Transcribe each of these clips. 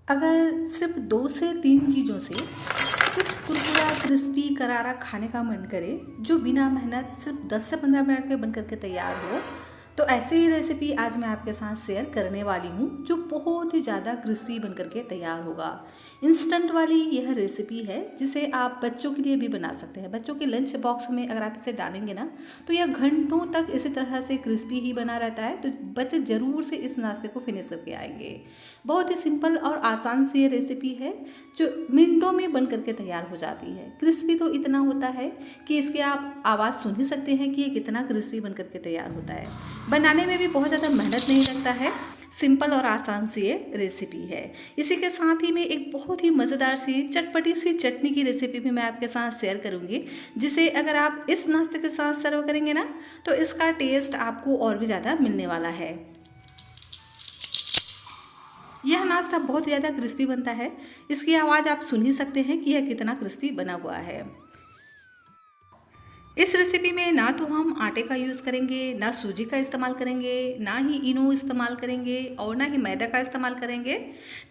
अगर सिर्फ 2 से 3 चीज़ों से कुछ कुरकुरा क्रिस्पी करारा खाने का मन करे जो बिना मेहनत सिर्फ 10 से 15 मिनट में बन करके तैयार हो, तो ऐसे ही रेसिपी आज मैं आपके साथ शेयर करने वाली हूँ जो बहुत ही ज़्यादा क्रिस्पी बन करके तैयार होगा। इंस्टेंट वाली यह रेसिपी है जिसे आप बच्चों के लिए भी बना सकते हैं। बच्चों के लंच बॉक्स में अगर आप इसे डालेंगे ना तो यह घंटों तक इसी तरह से क्रिस्पी ही बना रहता है, तो बच्चे ज़रूर से इस नाश्ते को फिनिश करके आएंगे। बहुत ही सिंपल और आसान सी ये रेसिपी है जो मिनटों में बन करके तैयार हो जाती है। क्रिस्पी तो इतना होता है कि इसकी आप आवाज़ सुन ही सकते हैं कि ये कितना क्रिस्पी बन करके तैयार होता है। बनाने में भी बहुत ज़्यादा मेहनत नहीं लगता है, सिंपल और आसान सी ये रेसिपी है। इसी के साथ ही मैं एक बहुत ही मज़ेदार सी चटपटी सी चटनी की रेसिपी भी मैं आपके साथ शेयर करूंगी, जिसे अगर आप इस नाश्ते के साथ सर्व करेंगे ना तो इसका टेस्ट आपको और भी ज़्यादा मिलने वाला है। यह नाश्ता बहुत ज़्यादा क्रिस्पी बनता है, इसकी आवाज़ आप सुन ही सकते हैं कि यह कितना क्रिस्पी बना हुआ है। इस रेसिपी में ना तो हम आटे का यूज़ करेंगे, ना सूजी का इस्तेमाल करेंगे, ना ही इनो इस्तेमाल करेंगे और ना ही मैदा का इस्तेमाल करेंगे,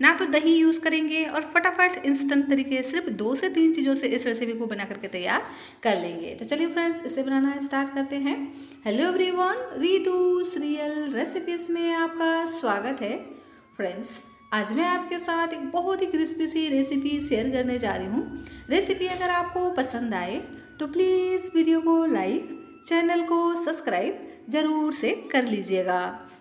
ना तो दही यूज़ करेंगे और फटाफट इंस्टेंट तरीके सिर्फ 2 से 3 चीज़ों से इस रेसिपी को बना करके तैयार कर लेंगे। तो चलिए फ्रेंड्स, इसे बनाना स्टार्ट करते हैं। हेलो एवरीवन, रितुस रियल रेसिपीज़ में आपका स्वागत है। फ्रेंड्स, आज मैं आपके साथ एक बहुत ही क्रिस्पी सी रेसिपी शेयर करने जा रही हूँ। रेसिपी अगर आपको पसंद आए तो प्लीज़ वीडियो को लाइक, चैनल को सब्सक्राइब ज़रूर से कर लीजिएगा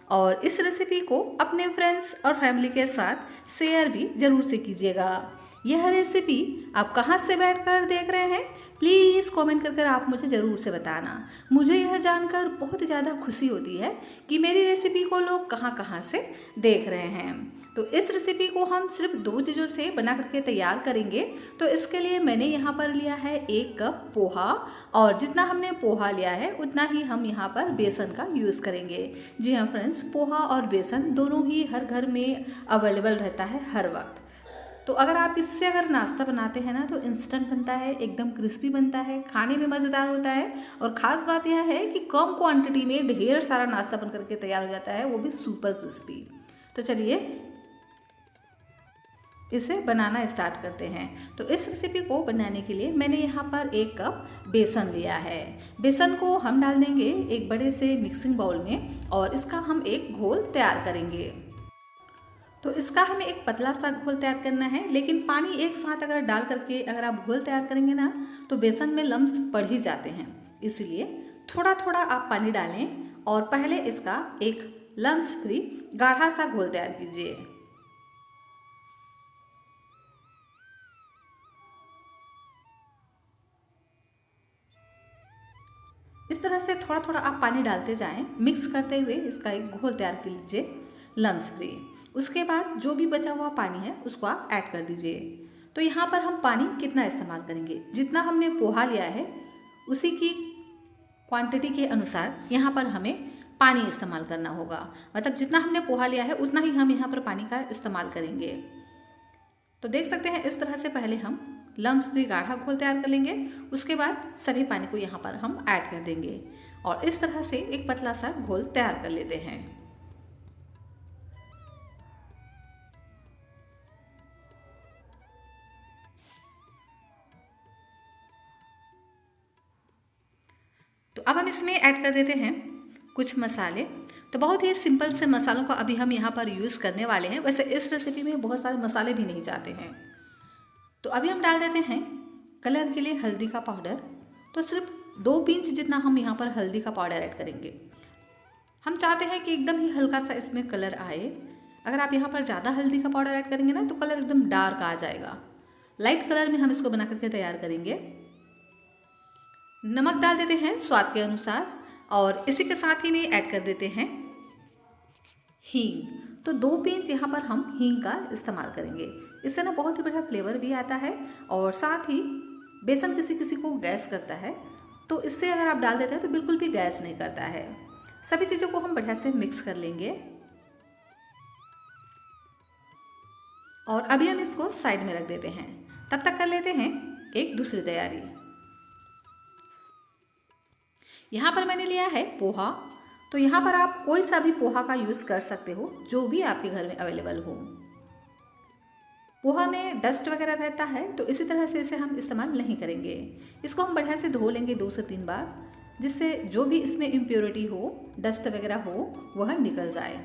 और इस रेसिपी को अपने फ्रेंड्स और फैमिली के साथ शेयर भी ज़रूर से कीजिएगा। यह रेसिपी आप कहाँ से बैठकर देख रहे हैं, प्लीज़ कमेंट कर आप मुझे ज़रूर से बताना। मुझे यह जानकर बहुत ज़्यादा खुशी होती है कि मेरी रेसिपी को लोग कहाँ कहाँ से देख रहे हैं। तो इस रेसिपी को हम सिर्फ 2 चीज़ों से बना करके तैयार करेंगे। तो इसके लिए मैंने यहाँ पर लिया है 1 कप पोहा, और जितना हमने पोहा लिया है उतना ही हम यहाँ पर बेसन का यूज़ करेंगे। जी हाँ फ्रेंड्स, पोहा और बेसन दोनों ही हर घर में अवेलेबल रहता है हर वक्त। तो अगर आप इससे अगर नाश्ता बनाते हैं ना तो इंस्टेंट बनता है, एकदम क्रिस्पी बनता है, खाने में मज़ेदार होता है और ख़ास बात यह है कि कम क्वांटिटी में ढेर सारा नाश्ता बन करके तैयार हो जाता है, वो भी सुपर क्रिस्पी। तो चलिए इसे बनाना स्टार्ट करते हैं। तो इस रेसिपी को बनाने के लिए मैंने यहाँ पर 1 कप बेसन लिया है। बेसन को हम डाल देंगे एक बड़े से मिक्सिंग बाउल में और इसका हम एक घोल तैयार करेंगे। तो इसका हमें एक पतला सा घोल तैयार करना है, लेकिन पानी एक साथ अगर डाल करके अगर आप घोल तैयार करेंगे ना तो बेसन में लम्स पड़ ही जाते हैं, इसलिए थोड़ा थोड़ा आप पानी डालें और पहले इसका एक लम्स फ्री गाढ़ा सा घोल तैयार कीजिए। इस तरह से थोड़ा थोड़ा आप पानी डालते जाएं, मिक्स करते हुए इसका एक घोल तैयार कर लीजिए लम्स फ्री। उसके बाद जो भी बचा हुआ पानी है उसको आप ऐड कर दीजिए। तो यहाँ पर हम पानी कितना इस्तेमाल करेंगे, जितना हमने पोहा लिया है उसी की क्वांटिटी के अनुसार यहाँ पर हमें पानी इस्तेमाल करना होगा। मतलब जितना हमने पोहा लिया है उतना ही हम यहाँ पर पानी का इस्तेमाल करेंगे। तो देख सकते हैं इस तरह से पहले हम लम्स फ्री गाढ़ा घोल तैयार कर लेंगे, उसके बाद सभी पानी को यहाँ पर हम ऐड कर देंगे और इस तरह से एक पतला सा घोल तैयार कर लेते हैं। तो अब हम इसमें ऐड कर देते हैं कुछ मसाले। तो बहुत ही सिंपल से मसालों का अभी हम यहाँ पर यूज़ करने वाले हैं। वैसे इस रेसिपी में बहुत सारे मसाले भी नहीं जाते हैं। तो अभी हम डाल देते हैं कलर के लिए हल्दी का पाउडर। तो सिर्फ 2 पिंच जितना हम यहाँ पर हल्दी का पाउडर ऐड करेंगे। हम चाहते हैं कि एकदम ही हल्का सा इसमें कलर आए। अगर आप यहाँ पर ज़्यादा हल्दी का पाउडर ऐड करेंगे ना तो कलर एकदम डार्क आ जाएगा। लाइट कलर में हम इसको बना करके तैयार करेंगे। नमक डाल देते हैं स्वाद के अनुसार और इसी के साथ ही में ऐड कर देते हैं हींग। तो 2 पिंच यहाँ पर हम हींग का इस्तेमाल करेंगे। इससे ना बहुत ही बढ़िया फ्लेवर भी आता है और साथ ही बेसन किसी किसी को गैस करता है, तो इससे अगर आप डाल देते हैं तो बिल्कुल भी गैस नहीं करता है। सभी चीज़ों को हम बढ़िया से मिक्स कर लेंगे और अभी हम इसको साइड में रख देते हैं। तब तक कर लेते हैं एक दूसरी तैयारी। यहाँ पर मैंने लिया है पोहा। तो यहाँ पर आप कोई सा भी पोहा का यूज़ कर सकते हो जो भी आपके घर में अवेलेबल हो। पोहा में डस्ट वगैरह रहता है, तो इसी तरह से इसे हम इस्तेमाल नहीं करेंगे। इसको हम बढ़िया से धो लेंगे 2 से 3 बार, जिससे जो भी इसमें इम्प्योरिटी हो, डस्ट वगैरह हो, वह निकल जाए।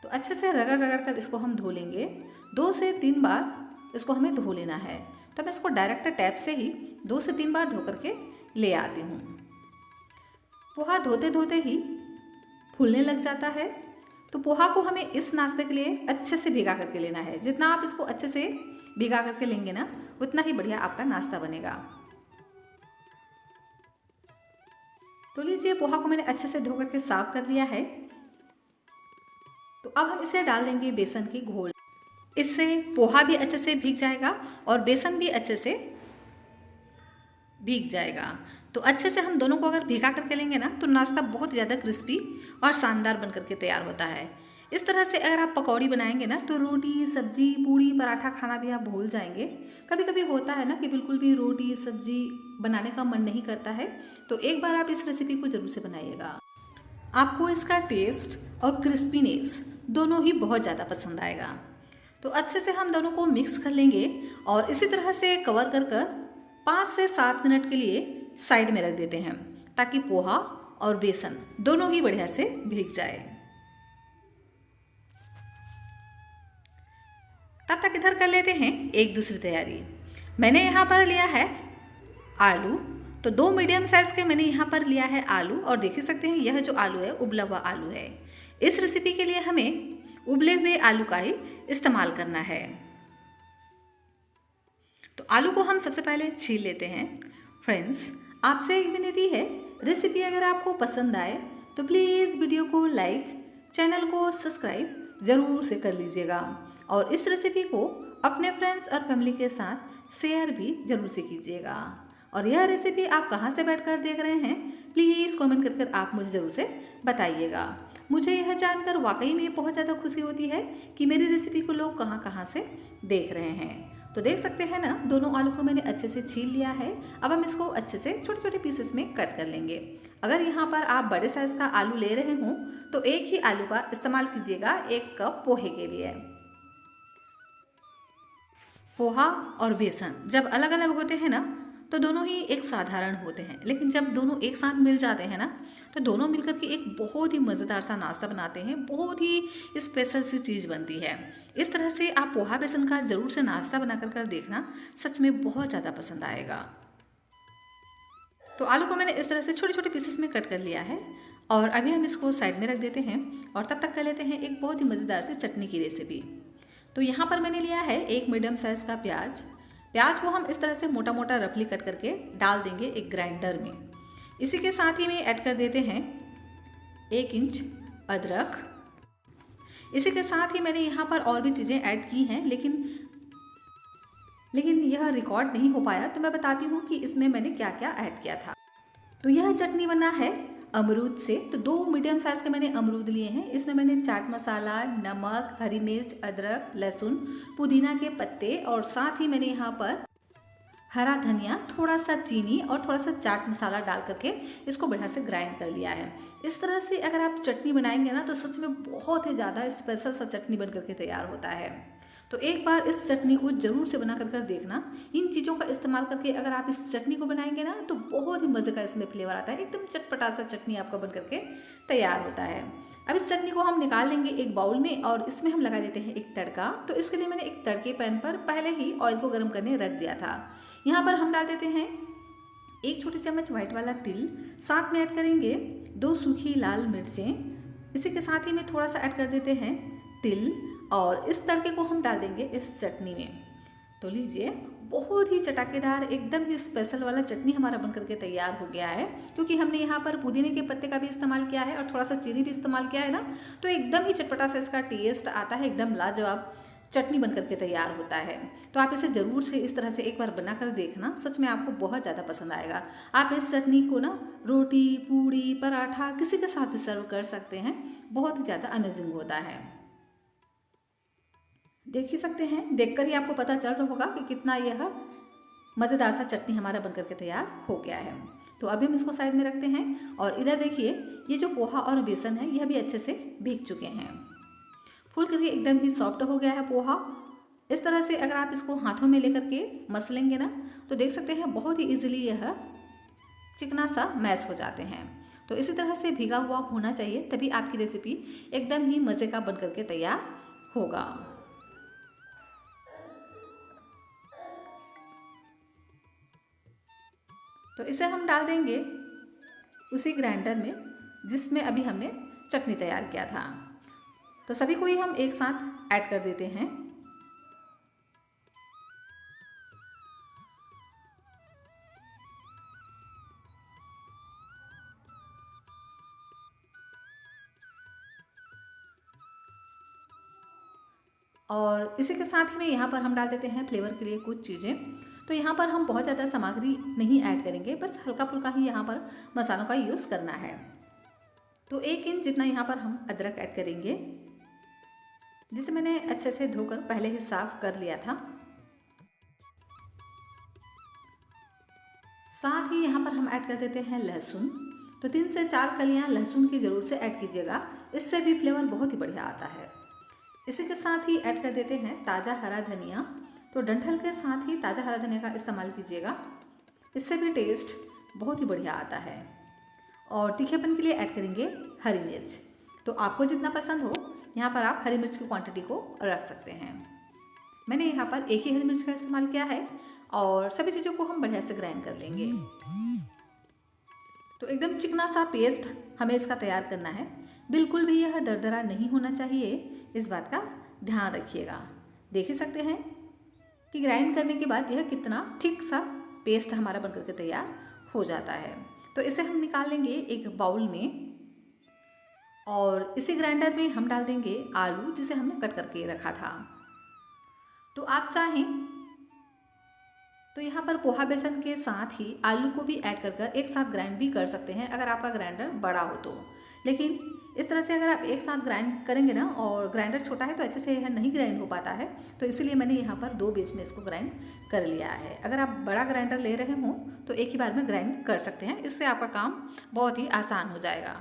तो अच्छे से रगड़ रगड़ कर इसको हम धो लेंगे। 2 से 3 बार इसको हमें धो लेना है। तो मैं इसको डायरेक्ट टैप से ही 2 से 3 बार धो करके ले आती हूँ। पोहा धोते धोते ही फूलने लग जाता है। तो पोहा को हमें इस नाश्ते के लिए अच्छे से भिगा करके लेना है। जितना आप इसको अच्छे से भिगा करके लेंगे ना, उतना ही बढ़िया आपका नाश्ता बनेगा। तो लीजिए, पोहा को मैंने अच्छे से धो करके साफ कर लिया है। तो अब हम इसे डाल देंगे बेसन की घोल। इससे पोहा भी अच्छे से भीग जाएगा और बेसन भी अच्छे से भीग जाएगा। तो अच्छे से हम दोनों को अगर भिगा करके लेंगे ना, तो नाश्ता बहुत ज़्यादा क्रिस्पी और शानदार बन करके तैयार होता है। इस तरह से अगर आप पकौड़ी बनाएंगे ना, तो रोटी, सब्जी, पूड़ी, पराठा खाना भी आप भूल जाएंगे। कभी कभी होता है ना कि बिल्कुल भी रोटी सब्जी बनाने का मन नहीं करता है, तो एक बार आप इस रेसिपी को ज़रूर से बनाइएगा। आपको इसका टेस्ट और क्रिस्पीनेस दोनों ही बहुत ज़्यादा पसंद आएगा। तो अच्छे से हम दोनों को मिक्स कर लेंगे और इसी तरह से कवर कर 5 से 7 मिनट के लिए साइड में रख देते हैं, ताकि पोहा और बेसन दोनों ही बढ़िया से भीग जाए। तब तक इधर कर लेते हैं एक दूसरी तैयारी। मैंने यहाँ पर लिया है आलू। तो 2 मीडियम साइज़ के मैंने यहाँ पर लिया है आलू, और देख ही सकते हैं यह जो आलू है उबला हुआ आलू है। इस रेसिपी के लिए हमें उबले हुए आलू का ही इस्तेमाल करना है। तो आलू को हम सबसे पहले छील लेते हैं। फ्रेंड्स, आपसे एक विनती है, रेसिपी अगर आपको पसंद आए तो प्लीज़ वीडियो को लाइक, चैनल को सब्सक्राइब ज़रूर से कर लीजिएगा, और इस रेसिपी को अपने फ्रेंड्स और फैमिली के साथ शेयर भी ज़रूर से कीजिएगा। और यह रेसिपी आप कहाँ से बैठकर देख रहे हैं, प्लीज़ कमेंट कर आप मुझे ज़रूर से बताइएगा। मुझे यह जानकर वाकई में बहुत ज़्यादा खुशी होती है कि मेरी रेसिपी को लोग कहाँ कहाँ से देख रहे हैं। तो देख सकते हैं ना, दोनों आलू को मैंने अच्छे से छील लिया है। अब हम इसको अच्छे से छोटे छोटे पीसेस में कट कर लेंगे। अगर यहाँ पर आप बड़े साइज़ का आलू ले रहे हों तो एक ही आलू का इस्तेमाल कीजिएगा 1 कप पोहे के लिए। पोहा और बेसन जब अलग अलग होते हैं ना, तो दोनों ही एक साधारण होते हैं, लेकिन जब दोनों एक साथ मिल जाते हैं ना, तो दोनों मिलकर के एक बहुत ही मज़ेदार सा नाश्ता बनाते हैं। बहुत ही स्पेशल सी चीज़ बनती है। इस तरह से आप पोहा बेसन का ज़रूर से नाश्ता बना कर देखना, सच में बहुत ज़्यादा पसंद आएगा। तो आलू को मैंने इस तरह से छोटे छोटे पीसेस में कट कर लिया है, और अभी हम इसको साइड में रख देते हैं। और तब तक कर लेते हैं एक बहुत ही मज़ेदार सी चटनी की रेसिपी। तो यहाँ पर मैंने लिया है 1 मीडियम साइज़ का प्याज। प्याज को हम इस तरह से मोटा मोटा रफली कट करके डाल देंगे एक ग्राइंडर में। इसी के साथ ही में ऐड कर देते हैं 1 इंच अदरक। इसी के साथ ही मैंने यहाँ पर और भी चीज़ें ऐड की हैं, लेकिन यह रिकॉर्ड नहीं हो पाया, तो मैं बताती हूँ कि इसमें मैंने क्या क्या ऐड किया था। तो यह चटनी बना है अमरूद से। तो 2 मीडियम साइज़ के मैंने अमरूद लिए हैं। इसमें मैंने चाट मसाला, नमक, हरी मिर्च, अदरक, लहसुन, पुदीना के पत्ते, और साथ ही मैंने यहाँ पर हरा धनिया, थोड़ा सा चीनी और थोड़ा सा चाट मसाला डाल करके इसको बढ़िया से ग्राइंड कर लिया है। इस तरह से अगर आप चटनी बनाएंगे ना, तो सच में बहुत ही ज़्यादा स्पेशल सा चटनी बन करके तैयार होता है। तो एक बार इस चटनी को ज़रूर से बना कर देखना। इन चीज़ों का इस्तेमाल करके अगर आप इस चटनी को बनाएंगे ना, तो बहुत ही मज़े का इसमें फ्लेवर आता है। एकदम चटपटा सा चटनी आपका बन करके तैयार होता है। अब इस चटनी को हम निकाल लेंगे एक बाउल में, और इसमें हम लगा देते हैं एक तड़का। तो इसके लिए मैंने एक तड़के पैन पर पहले ही ऑयल को गर्म करने रख दिया था। यहाँ पर हम डाल देते हैं 1 छोटी चम्मच व्हाइट वाला तिल, साथ में ऐड करेंगे 2 सूखी लाल मिर्चें। इसी के साथ ही में थोड़ा सा ऐड कर देते हैं तिल, और इस तड़के को हम डाल देंगे इस चटनी में। तो लीजिए, बहुत ही चटाकेदार, एकदम ही स्पेशल वाला चटनी हमारा बनकर के तैयार हो गया है। क्योंकि हमने यहाँ पर पुदीने के पत्ते का भी इस्तेमाल किया है और थोड़ा सा चीनी भी इस्तेमाल किया है ना, तो एकदम ही चटपटा सा इसका टेस्ट आता है। एकदम लाजवाब चटनी बनकर के तैयार होता है। तो आप इसे ज़रूर से इस तरह से एक बार बना कर देखना, सच में आपको बहुत ज़्यादा पसंद आएगा। आप इस चटनी को ना रोटी, पूड़ी, पराठा किसी के साथ भी सर्व कर सकते हैं। बहुत ही ज़्यादा अमेजिंग होता है। देख ही सकते हैं, देखकर ही आपको पता चल रहा होगा कि कितना यह मज़ेदार सा चटनी हमारा बनकर के तैयार हो गया है। तो अभी हम इसको साइड में रखते हैं, और इधर देखिए, ये जो पोहा और बेसन है यह भी अच्छे से भीग चुके हैं। फूल करके एकदम ही सॉफ्ट हो गया है पोहा। इस तरह से अगर आप इसको हाथों में लेकर के मसलेंगे ना तो देख सकते हैं बहुत ही इजीली यह चिकना सा मैश हो जाते हैं। तो इसी तरह से भीगा हुआ होना चाहिए, तभी आपकी रेसिपी एकदम ही मज़े का बन करके तैयार होगा। तो इसे हम डाल देंगे उसी ग्राइंडर में जिसमें अभी हमने चटनी तैयार किया था। तो सभी को ही हम एक साथ ऐड कर देते हैं। और इसी के साथ ही में यहाँ पर हम डाल देते हैं फ्लेवर के लिए कुछ चीज़ें। तो यहाँ पर हम बहुत ज़्यादा सामग्री नहीं ऐड करेंगे, बस हल्का फुल्का ही यहाँ पर मसालों का यूज़ करना है। तो 1 इंच जितना यहाँ पर हम अदरक ऐड करेंगे, जिसे मैंने अच्छे से धोकर पहले ही साफ़ कर लिया था। साथ ही यहाँ पर हम ऐड कर देते हैं लहसुन। तो 3 से 4 कलियाँ लहसुन की ज़रूर से ऐड कीजिएगा, इससे भी फ्लेवर बहुत ही बढ़िया आता है। इसी के साथ ही ऐड कर देते हैं ताज़ा हरा धनिया। तो डंठल के साथ ही ताज़ा हरा धनिया का इस्तेमाल कीजिएगा, इससे भी टेस्ट बहुत ही बढ़िया आता है। और तीखेपन के लिए ऐड करेंगे हरी मिर्च। तो आपको जितना पसंद हो यहाँ पर आप हरी मिर्च की क्वांटिटी को रख सकते हैं। मैंने यहाँ पर एक ही हरी मिर्च का इस्तेमाल किया है और सभी चीज़ों को हम बढ़िया से ग्राइंड कर लेंगे। तो एकदम चिकना सा पेस्ट हमें इसका तैयार करना है, बिल्कुल भी यह दरदरा नहीं होना चाहिए, इस बात का ध्यान रखिएगा। देख ही सकते हैं कि ग्राइंड करने के बाद यह कितना थिक सा पेस्ट हमारा बनकर के तैयार हो जाता है। तो इसे हम निकाल लेंगे एक बाउल में और इसी ग्राइंडर में हम डाल देंगे आलू जिसे हमने कट करके रखा था। तो आप चाहें तो यहाँ पर पोहा बेसन के साथ ही आलू को भी ऐड कर कर एक साथ ग्राइंड भी कर सकते हैं अगर आपका ग्राइंडर बड़ा हो तो। लेकिन इस तरह से अगर आप एक साथ ग्राइंड करेंगे ना और ग्राइंडर छोटा है तो अच्छे से यह नहीं ग्राइंड हो पाता है, तो इसीलिए मैंने यहाँ पर 2 बैच में इसको ग्राइंड कर लिया है। अगर आप बड़ा ग्राइंडर ले रहे हों तो एक ही बार में ग्राइंड कर सकते हैं, इससे आपका काम बहुत ही आसान हो जाएगा।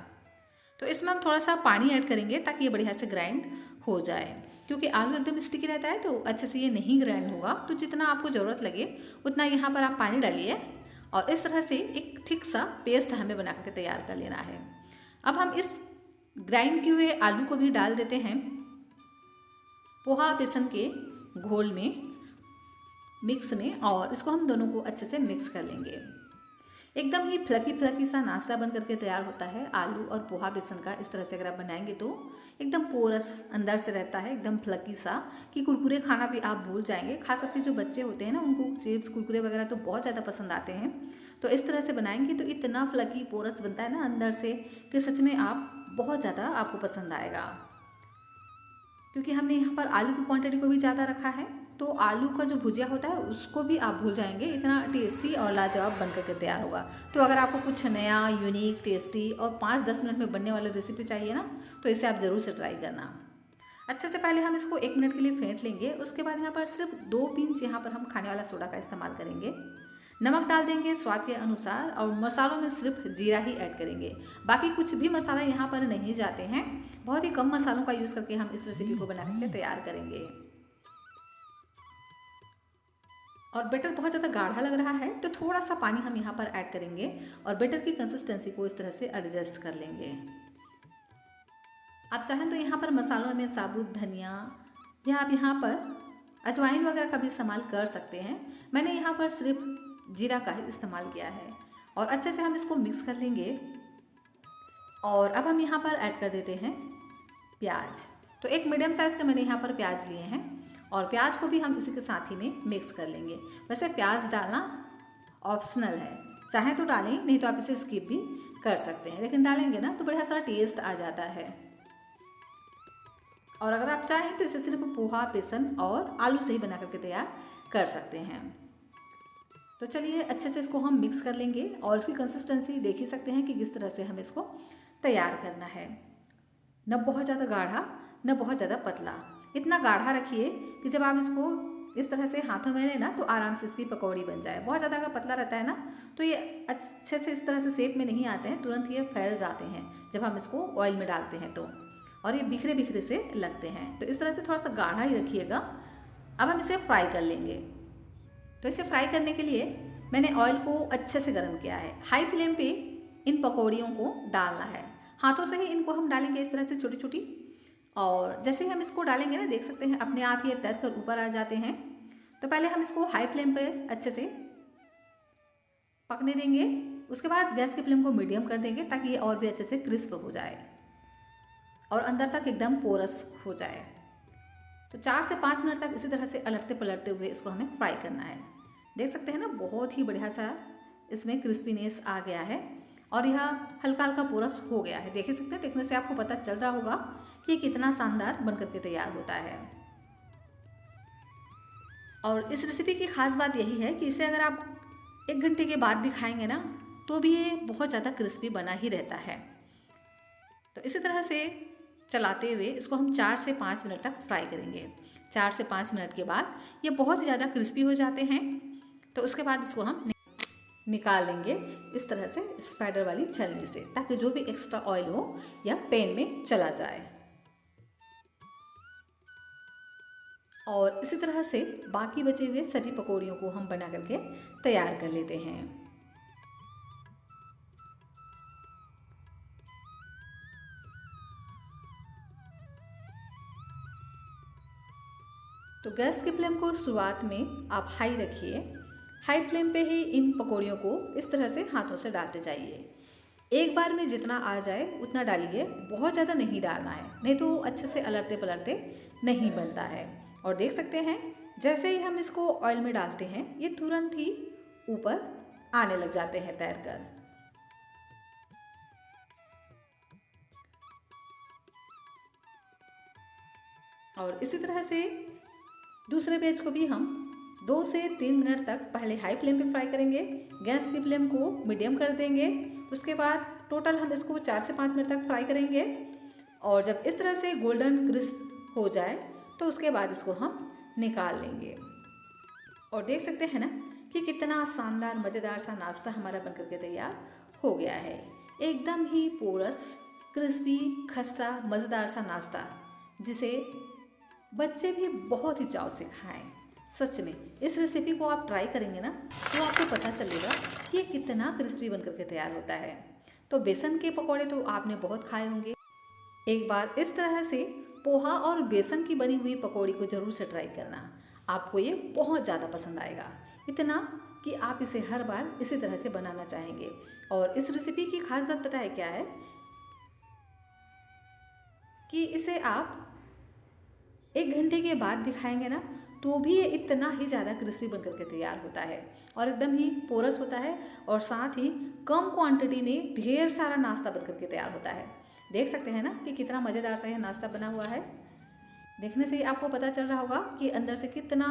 तो इसमें हम थोड़ा सा पानी ऐड करेंगे ताकि ये बढ़िया से ग्राइंड हो जाए, क्योंकि आलू एकदम स्टिकी रहता है तो अच्छे से ये नहीं ग्राइंड होगा। तो जितना आपको ज़रूरत लगे उतना यहाँ पर आप पानी डालिए और इस तरह से एक थिक सा पेस्ट हमें बना करके तैयार कर लेना है। अब हम इस ग्राइंड किए हुए आलू को भी डाल देते हैं पोहा बेसन के घोल में, मिक्स में, और इसको हम दोनों को अच्छे से मिक्स कर लेंगे। एकदम ही फ्लकी सा नाश्ता बन करके तैयार होता है आलू और पोहा बेसन का। इस तरह से अगर आप बनाएंगे तो एकदम पोरस अंदर से रहता है, एकदम फ्लकी सा कि कुरकुरे खाना भी आप भूल जाएंगे। खास करके जो बच्चे होते हैं ना उनको चिप्स कुरकुरे वगैरह तो बहुत ज़्यादा पसंद आते हैं। तो इस तरह से बनाएंगे तो इतना फ्लकी पोरस बनता है ना अंदर से कि सच में आप बहुत ज़्यादा आपको पसंद आएगा। क्योंकि हमने यहाँ पर आलू की क्वांटिटी को भी ज़्यादा रखा है तो आलू का जो भुजिया होता है उसको भी आप भूल जाएंगे, इतना टेस्टी और लाजवाब बनकर के तैयार होगा। तो अगर आपको कुछ नया, यूनिक, टेस्टी और 5-10 मिनट में बनने वाली रेसिपी चाहिए ना तो इसे आप ज़रूर से ट्राई करना। अच्छे से पहले हम इसको 1 मिनट के लिए फेंट लेंगे। उसके बाद यहाँ पर सिर्फ 2 पिंच यहाँ पर हम खाने वाला सोडा का इस्तेमाल करेंगे। नमक डाल देंगे स्वाद के अनुसार और मसालों में सिर्फ जीरा ही ऐड करेंगे, बाकी कुछ भी मसाला यहाँ पर नहीं जाते हैं। बहुत ही कम मसालों का यूज़ करके हम इस रेसिपी को बना करके तैयार करेंगे। और बैटर बहुत ज़्यादा गाढ़ा लग रहा है तो थोड़ा सा पानी हम यहाँ पर ऐड करेंगे और बैटर की कंसिस्टेंसी को इस तरह से एडजस्ट कर लेंगे। आप चाहें तो यहाँ पर मसालों में साबुत धनिया या आप यहाँ पर अजवाइन वगैरह का भी इस्तेमाल कर सकते हैं। मैंने यहाँ पर सिर्फ जीरा का ही इस्तेमाल किया है और अच्छे से हम इसको मिक्स कर लेंगे। और अब हम यहाँ पर ऐड कर देते हैं प्याज। तो एक मीडियम साइज़ का मैंने यहाँ पर प्याज लिए हैं और प्याज को भी हम इसी के साथ ही में मिक्स कर लेंगे। वैसे प्याज डालना ऑप्शनल है, चाहे तो डालें, नहीं तो आप इसे स्किप भी कर सकते हैं, लेकिन डालेंगे ना तो बढ़िया सा टेस्ट आ जाता है। और अगर आप चाहें तो इसे सिर्फ पोहा बेसन और आलू से ही बना करके तैयार कर सकते हैं। तो चलिए अच्छे से इसको हम मिक्स कर लेंगे और इसकी कंसिस्टेंसी देख ही सकते हैं कि किस तरह से हमें इसको तैयार करना है। न बहुत ज़्यादा गाढ़ा न बहुत ज़्यादा पतला, इतना गाढ़ा रखिए कि जब आप इसको इस तरह से हाथों में लें ना तो आराम से इसकी पकौड़ी बन जाए। बहुत ज़्यादा अगर पतला रहता है ना तो ये अच्छे से इस तरह से शेप में नहीं आते हैं, तुरंत ये फैल जाते हैं जब हम इसको ऑयल में डालते हैं तो, और ये बिखरे बिखरे से लगते हैं। तो इस तरह से थोड़ा सा गाढ़ा ही रखिएगा अब हम इसे फ्राई कर लेंगे। तो इसे फ्राई करने के लिए मैंने ऑयल को अच्छे से गर्म किया है। हाई फ्लेम पे इन पकौड़ियों को डालना है। हाथों से ही इनको हम डालेंगे इस तरह से छोटी छोटी, और जैसे ही हम इसको डालेंगे ना, देख सकते हैं अपने आप ये तैर कर ऊपर आ जाते हैं। तो पहले हम इसको हाई फ्लेम पे अच्छे से पकने देंगे, उसके बाद गैस की फ्लेम को मीडियम कर देंगे ताकि ये और भी अच्छे से क्रिस्प हो जाए और अंदर तक एकदम पोरस हो जाए। तो 4 से 5 मिनट तक इसी तरह से अलटते पलटते हुए इसको हमें फ्राई करना है। देख सकते हैं ना, बहुत ही बढ़िया सा इसमें क्रिस्पीनेस आ गया है और यह हल्का हल्का पोरस हो गया है। देख सकते हैं, देखने से आपको पता चल रहा होगा कि ये कितना शानदार बनकर के तैयार होता है। और इस रेसिपी की खास बात यही है कि इसे अगर आप 1 घंटे के बाद भी खाएंगे ना, तो भी ये बहुत ज़्यादा क्रिस्पी बना ही रहता है। तो इसी तरह से चलाते हुए इसको हम 4 से 5 मिनट तक फ्राई करेंगे। 4 से 5 मिनट के बाद ये बहुत ही ज़्यादा क्रिस्पी हो जाते हैं। तो उसके बाद इसको हम निकाल लेंगे इस तरह से स्पाइडर वाली छलनी से, ताकि जो भी एक्स्ट्रा ऑयल हो यह पैन में चला जाए। और इसी तरह से बाकी बचे हुए सभी पकौड़ियों को हम बना करके तैयार कर लेते हैं। तो गैस की फ्लेम को शुरुआत में आप हाई रखिए। हाई फ्लेम पे ही इन पकौड़ियों को इस तरह से हाथों से डालते जाइए। एक बार में जितना आ जाए उतना डालिए, बहुत ज़्यादा नहीं डालना है, नहीं तो अच्छे से अलटते पलटते नहीं बनता है। और देख सकते हैं जैसे ही हम इसको ऑयल में डालते हैं ये तुरंत ही ऊपर आने लग जाते हैं तैर कर। और इसी तरह से दूसरे बैच को भी हम 2 से 3 मिनट तक पहले हाई फ्लेम पे फ्राई करेंगे, गैस की फ्लेम को मीडियम कर देंगे। उसके बाद टोटल हम इसको 4 से 5 मिनट तक फ्राई करेंगे। और जब इस तरह से गोल्डन क्रिस्प हो जाए तो उसके बाद इसको हम निकाल लेंगे। और देख सकते हैं ना कि कितना शानदार मज़ेदार सा नाश्ता हमारा बनकर के तैयार हो गया है। एकदम ही पोरस, क्रिस्पी, खस्ता, मज़ेदार सा नाश्ता जिसे बच्चे भी बहुत ही चाव से खाएं। सच में इस रेसिपी को आप ट्राई करेंगे ना तो आपको पता चलेगा कि ये कितना क्रिस्पी बनकर के तैयार होता है। तो बेसन के पकौड़े तो आपने बहुत खाए होंगे। एक बार इस तरह से पोहा और बेसन की बनी हुई पकौड़ी को ज़रूर से ट्राई करना, आपको ये बहुत ज़्यादा पसंद आएगा। इतना कि आप इसे हर बार इसी तरह से बनाना चाहेंगे। और इस रेसिपी की खास बात पता है क्या है कि इसे आप 1 घंटे के बाद भी खाएंगे ना तो भी ये इतना ही ज़्यादा क्रिस्पी बनकर के तैयार होता है और एकदम ही पोरस होता है और साथ ही कम क्वांटिटी में ढेर सारा नाश्ता बनकर के तैयार होता है। देख सकते हैं ना कि कितना मज़ेदार सा यह नाश्ता बना हुआ है। देखने से ही आपको पता चल रहा होगा कि अंदर से कितना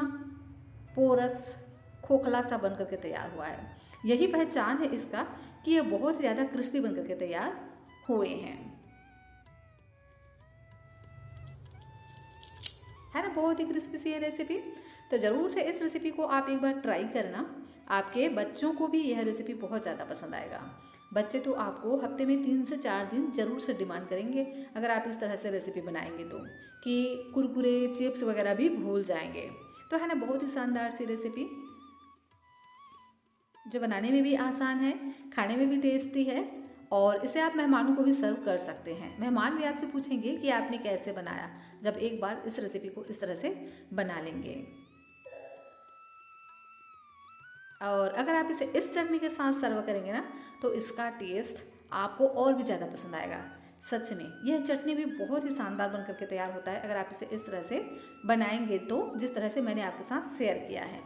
पोरस, खोखला सा बनकर के तैयार हुआ है। यही पहचान है इसका कि ये बहुत ज़्यादा क्रिस्पी बनकर के तैयार हुए हैं, है ना। बहुत ही क्रिस्पी सी है रेसिपी। तो ज़रूर से इस रेसिपी को आप एक बार ट्राई करना। आपके बच्चों को भी यह रेसिपी बहुत ज़्यादा पसंद आएगा। बच्चे तो आपको हफ्ते में 3 से 4 दिन ज़रूर से डिमांड करेंगे अगर आप इस तरह से रेसिपी बनाएंगे तो, कि कुरकुरे, चिप्स वगैरह भी भूल जाएंगे। तो है ना, बहुत ही शानदार सी रेसिपी जो बनाने में भी आसान है, खाने में भी टेस्टी है और इसे आप मेहमानों को भी सर्व कर सकते हैं। मेहमान भी आपसे पूछेंगे कि आपने कैसे बनाया, जब एक बार इस रेसिपी को इस तरह से बना लेंगे। और अगर आप इसे इस चटनी के साथ सर्व करेंगे ना तो इसका टेस्ट आपको और भी ज़्यादा पसंद आएगा। सच में यह चटनी भी बहुत ही शानदार बनकर के तैयार होता है अगर आप इसे इस तरह से बनाएंगे तो, जिस तरह से मैंने आपके साथ शेयर किया है।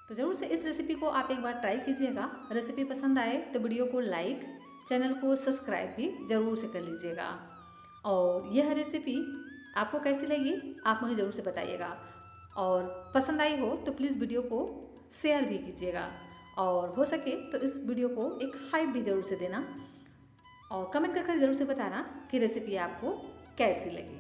तो ज़रूर से इस रेसिपी को आप एक बार ट्राई कीजिएगा। रेसिपी पसंद आए तो वीडियो को लाइक, चैनल को सब्सक्राइब भी ज़रूर से कर लीजिएगा। और यह रेसिपी आपको कैसी लगी आप मुझे ज़रूर से बताइएगा। और पसंद आई हो तो प्लीज़ वीडियो को शेयर भी कीजिएगा और हो सके तो इस वीडियो को एक हाइप भी ज़रूर से देना और कमेंट करके ज़रूर से बताना कि रेसिपी आपको कैसी लगी।